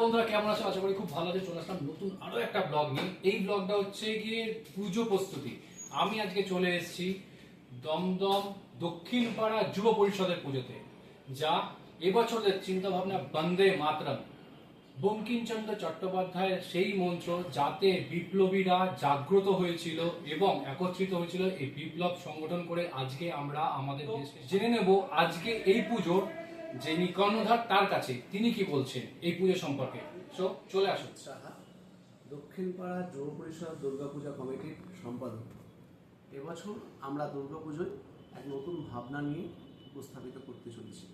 বন্ধুরা কেমন আছো? আশা করি খুব ভালো আছে। চলে আসলাম নতুন আরো একটা ব্লগ নিয়ে। এই ব্লগটা হচ্ছে গিয়ে পুজো প্রস্তুতি। আমি আজকে চলে এসেছি দমদম দক্ষিণ পাড়া যুব পরিষদের পুজোতে, যা এবছরের চিন্তা ভাবনা বন্দে মাতরম, বঙ্কিমচন্দ্র চট্টোপাধ্যায়ের সেই মন্ত্র যাতে বিপ্লবীরা জাগ্রত হয়েছিল এবং একত্রিত হয়েছিল এই বিপ্লব সংগঠন করে আজকে আমরা আমাদের দেশকে জেনে নেব। আজকে এই পুজোর যিনি কর্ণধার তার কাছে তিনি কি বলছেন এই পুজো সম্পর্কে। সো চলে আসুন। সাহা, দক্ষিণপাড়া যুব পরিষদ দুর্গাপূজা কমিটির সম্পাদক। এবছর আমরা দুর্গাপুজোয় এক নতুন ভাবনা নিয়ে উপস্থাপিত করতে চলেছি।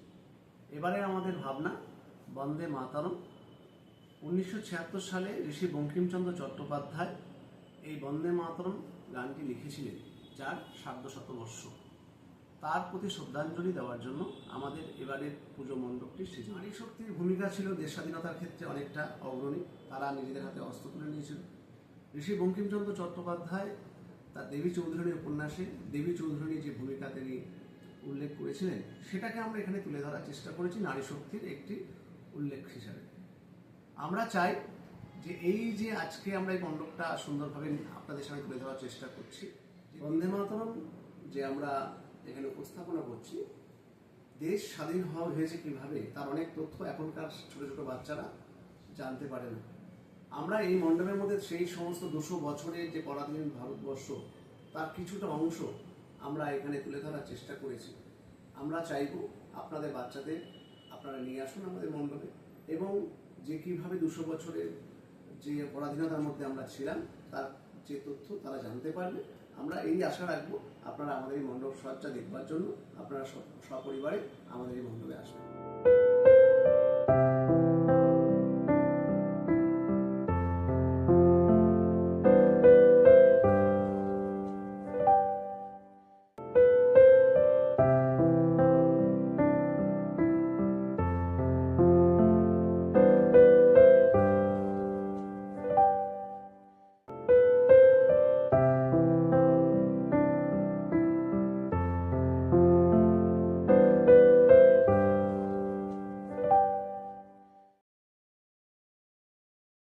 এবারে আমাদের ভাবনা বন্দে মাতরম। 1976 সালে ঋষি বঙ্কিমচন্দ্র চট্টোপাধ্যায় এই বন্দে মাতরম গানটি লিখেছিলেন, যার সার্ধশতবর্ষ। তার প্রতি শ্রদ্ধাঞ্জলি দেওয়ার জন্য আমাদের এবারের পুজো মণ্ডপটি সৃজন। নারী শক্তির ভূমিকা ছিল দেশ স্বাধীনতার ক্ষেত্রে অনেকটা অগ্রণী। তারা নিজেদের হাতে অস্ত্র তুলে নিয়েছিল। ঋষি বঙ্কিমচন্দ্র চট্টোপাধ্যায় তার দেবী চৌধুরানী উপন্যাসে দেবী চৌধুরানী যে ভূমিকা তিনি উল্লেখ করেছিলেন, সেটাকে আমরা এখানে তুলে ধরার চেষ্টা করেছি নারী শক্তির একটি উল্লেখ হিসাবে। আমরা চাই যে এই যে আজকে আমরা এই মণ্ডপটা সুন্দরভাবে আপনাদের সামনে তুলে ধরার চেষ্টা করছি, বন্দে মাতরম যে আমরা এখানে উপস্থাপনা করছি, দেশ স্বাধীন হওয়া হয়েছে কিভাবে তার অনেক তথ্য এখনকার ছোট ছোট বাচ্চারা জানতে পারে না। আমরা এই মণ্ডপের মধ্যে সেই সমস্ত 200 বছরের যে পরাধীন ভারতবর্ষ তার কিছুটা অংশ আমরা এখানে তুলে ধরার চেষ্টা করেছি। আমরা চাইব আপনাদের বাচ্চাদের আপনারা নিয়ে আসুন আমাদের মণ্ডপে, এবং যে কীভাবে 200 বছরের যে পরাধীনতার মধ্যে আমরা ছিলাম তার যে তথ্য তারা জানতে পারবে। আমরা এই আশা রাখবো আপনারা আমাদের এই মণ্ডপ সজ্জা দেখবার জন্য আপনারা সপরিবারে আমাদের এই মণ্ডপে আসবেন।